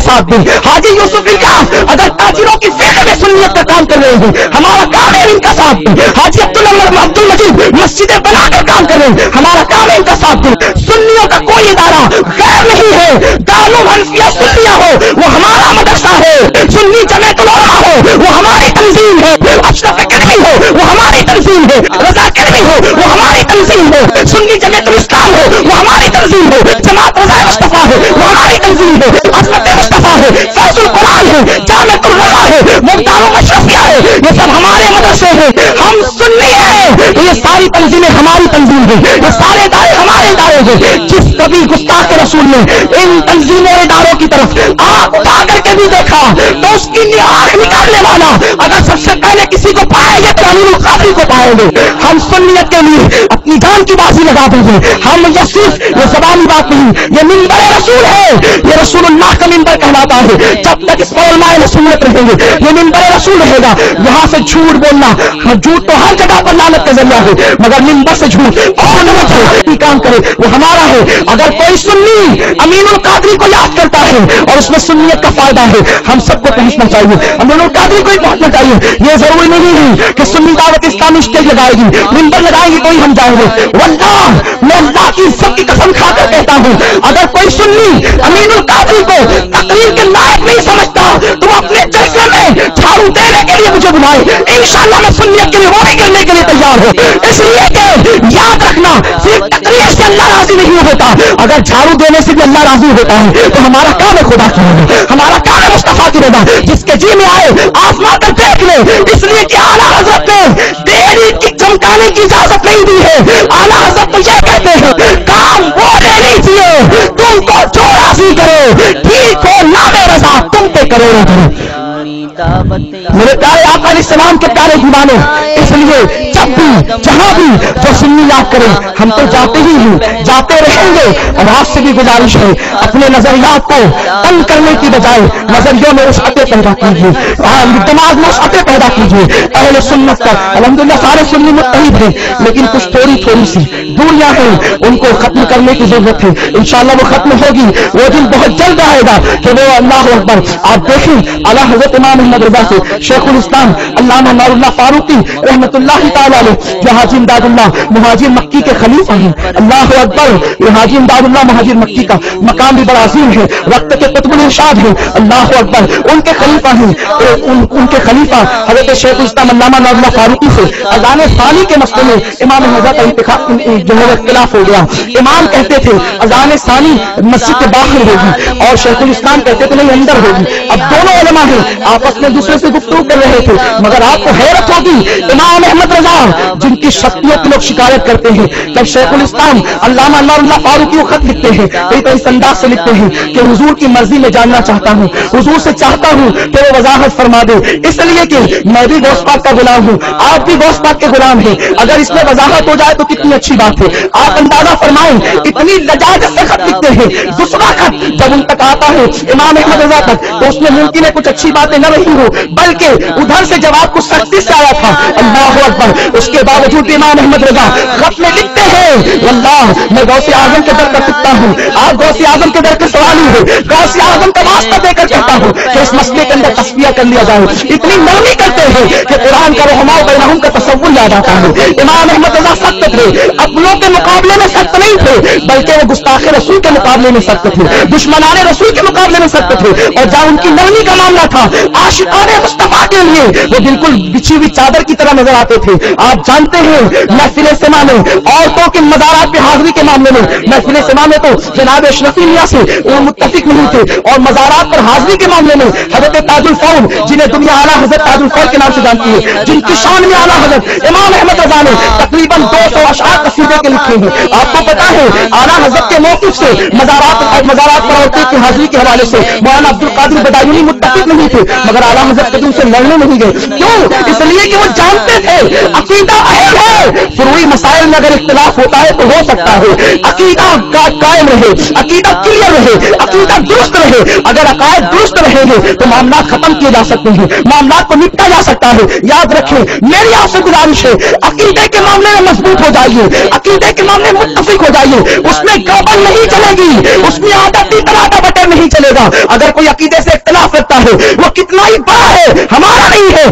साथ दें। हाजी यूसुफ इलियास अगर ताजिरों की फिक्र में सुन्नियत का काम कर रहे हैं, हमारा काम है इनका साथ दें। हाजी अब्दुल मजीद मस्जिदें बनाकर काम कर रहे हैं, हमारा काम है इनका साथ दें। सुन्नियों का कोई इदारा गैर नहीं है, दारुल हनफिया सुन्निया हो वो हमारा मदरसा है, सुन्नी जमात उल उलमा हो वो हमारी तंजीम है, अशरफ अकैडमी हो वो हमारी तंजीम है, रजा अकैडमी हो वो हमारी तंजीम है, सुन्नी जमात उल इस्लाम हो वो हमारी तंजीम है, जमात रजा मुस्तफा है वो हमारी तंजीम है, अजमत मुस्तफा है, फैजुल कुरान है, जामिअतुल रजा है, मुफ्तारुल मशरफिया है, ये सब हमारे मदरसे हैं। हम सुन्नी हैं तो ये सारी तंजीमें हमारी तंजीम है, ये सारे इदारे हमारे इदारे हैं। जिस कभी गुस्ताख रसूल ने इन तंजीमों और इदारों की तरफ आंख उठा करके भी देखा तो उसकी आंख निकालने वाला अगर सबसे पहले किसी को पाएंगे तो अमीरुल कादरी को पाएंगे। हम सुन्नियत के लिए अपनी जान की बाजी लगा देंगे। हम ये सिर्फ ये ज़बानी बात नहीं, ये मिंबर रसूल है, ये रसूलुल्लाह का मिंबर कहलाता है। जब तक इस पर उलमाए सुन्नत रहेंगे ये मिंबर रसूल रहेगा। यहाँ से झूठ बोलना, झूठ तो हर जगह पर लानत का जरिया है, मगर मिंबर से झूठ और नहीं काम करे वो हमारा है। अगर कोई सुन्नी अमीनुल कादरी को याद करता है और उसमें सुन्नियत का फायदा है, हम सबको पहुंचना चाहिए, अमीनुल कादरी को ही पहुंचना चाहिए। ये जरूरी नहीं है कि सुन्नी दावत इस्लामी स्टेज लगाएगी, मिंबर लगाएंगे तो ही हम जाएंगे। वल्लाह मैं अल्लाह की इज्जत की कसम खाकर कहता हूं, अगर कोई सुन्नी अमीनुल कादरी को तकरीर के लायक नहीं समझता तो अपने जलसे में झाड़ू देने के लिए मुझे बुलाए, इंशाअल्लाह मैं सुन्नियत के लिए वही करने के लिए तैयार हूं। इसलिए कि याद रखना सिर्फ तकरीर से अल्लाह राजी नहीं होता, अगर झाड़ू देने से भी अल्लाह राजी होता है तो हमारा काम है खुदा की रज़ा, हमारा काम है मुस्तफा की रज़ा। जिसके जी में आए आसमान तक देख ले, इसलिए कि आला हजरत ने देरी की चमकाने की इजाजत नहीं दी है। आला हजरत तो यह कहते हैं काम वो ले लीजिए तुमको जो राजी करे, ठीक हो नामे रजा तुम पे करो ना करो। मेरे प्यारे आका अलैहिस्सलाम के प्यारे दीवाने, इसलिए जब भी जहां भी जो सुन्नी याद करें हम तो जाते ही हैं, जाते रहेंगे। और आपसे भी गुजारिश है अपने नजरियात को तंग करने की बजाय नजरियों में वसअतें पैदा कीजिए, दिमाग में वसअतें पैदा कीजिए। अहले सुन्नत का अल्हम्दुलिल्लाह सारे सुन्नी मुत्तहिद हैं, लेकिन कुछ थोड़ी थोड़ी सी दूरियां हैं, उनको खत्म करने की जरूरत है। इंशाअल्लाह वो खत्म होगी, वो दिन बहुत जल्द आएगा कि वो अल्लाह अकबर। आप देखें आला हज़रत इमाम अहमद रज़ा से शेखुल इस्लाम अल्लामा नूरुल्लाह फारूकी रहमतुल्लाह तआला अलैह जो हाजी इमदादुल्लाह मुहाजिर मक्की के खलीफा हैं। अल्लाह अकबर, ये हाजी इमदादुल्लाह मुहाजिर मक्की का मकाम भी बड़ा अजीम है, वक्त के कुतुबुल इरशाद है। अल्लाह अकबर, उनके खलीफा हैं, उनके खलीफा हज़रत शेखुल इस्लाम अल्लामा नूरुल्लाह फारूकी से अज़ान सानी के मसले में इमाम अहमद का इंतखाब जो है इख्तिलाफ हो गया। इमाम कहते थे अज़ान सानी मस्जिद के बाहर होगी और शेखुल इस्लाम कहते थे नहीं अंदर होगी। अब दोनों उलमा हैं आपस में दूसरे से गुफ्तगू कर रहे थे, मगर आपको हैरत होगी इमाम अहमद रज़ा जिनकी शक्तियों की लोग शिकायत करते हैं, जब शेखुल इस्लाम अल्लामा नूरुल्लाह फारूकी को खत लिखते हैं तो इस अंदाज से लिखते हैं कि हुजूर की मर्जी में जानना चाहता हूँ, हुजूर से चाहता हूँ कि वो वजाहत फरमा दे, इसलिए कि मैं भी गौस पाक का गुलाम हूँ, आप भी गौस पाक के गुलाम हैं, अगर इसमें वजाहत हो जाए तो कितनी अच्छी बात है। आप अंदाजा फरमाएं इतनी लजाजत से खत लिखते हैं। दूसरा खत जब उन तक आता है इमाम अहमद रज़ा तक तो उसमें मुमकिन है कुछ अच्छी बातें न रही हो, बल्कि उधर से जवाब कुछ सख्ती से आया था। अल्लाह अकबर, उसके बावजूद इमाम अहमद रज़ा खत में लिखते हैं अल्लाह मैं गौसे आजम के दर का कुत्ता हूँ, आप गौसे आजम के दर के सवाली हो, गौसे आजम का वास्ता देकर कहता हूँ कि इस मसले के अंदर तस्बिया कर लिया जाए। इतनी नरमी करते हैं कि कुरान का रहमा बैनहुम का तसव्वुर याद आता है। इमाम अहमद रज़ा सख्त थे, अपनों के मुकाबले में सख्त नहीं थे, बल्कि वो गुस्ताखे रसूल के मुकाबले में सख्त थे, दुश्मनाने रसूल के मुकाबले में सख्त थे। और जहाँ उनकी नरमी का मामला था आशिकाने मुस्तफा के लिए वो बिल्कुल बिछी हुई चादर की तरह नजर आते थे। आप जानते हैं महफिल सेमा में औरतों के मज़ारात पे हाजिरी के मामले में महफिल सेमा में तो जनाब अशरफी मियां से वो मुत्तफिक नहीं थे, और मज़ारात पर हाजिरी के मामले में हज़रत ताजुल फौज जिन्हें दुनिया आला हज़रत ताजुल फौज के नाम से जानती है, जिनकी शान में आला हज़रत इमाम अहमद रज़ा ने तकरीबन 200 अशआर कसीदे के लिखे हैं। आपको पता है आला हज़रत के मौक़िफ़ से मज़ारात पर औरतों की हाजिरी के हवाले से मौलाना अब्दुल कादिर बदायूनी मुत्तफिक नहीं थे, मगर आला हज़रत कभी उनसे लड़ने नहीं गए। क्यों? इसलिए कि वो जानते थे अकीदा अहम है, फुरूई मसाइल में अगर इख्तिलाफ होता है तो हो सकता है अकीदा कायम रहे, अकीदा क्लियर रहे, अकीदा दुरुस्त रहे। अगर अकायद दुरुस्त रहेंगे तो मामला खत्म किए जा सकते हैं, मामला को निपटा जा सकता है। याद रखें, मेरी आपसे गुजारिश है अकीदे के मामले में मजबूत हो जाइए, अकीदे के मामले में मुत्तफिक हो जाइए, उसमें गड़बड़ नहीं चलेगी, उसमें आदत की तरह बटे نہیں چلے گا. اگر کوئی عقیدے سے اختلاف رکھتا ہے وہ کتنا ہی بڑا ہے ہمارا نہیں ہے,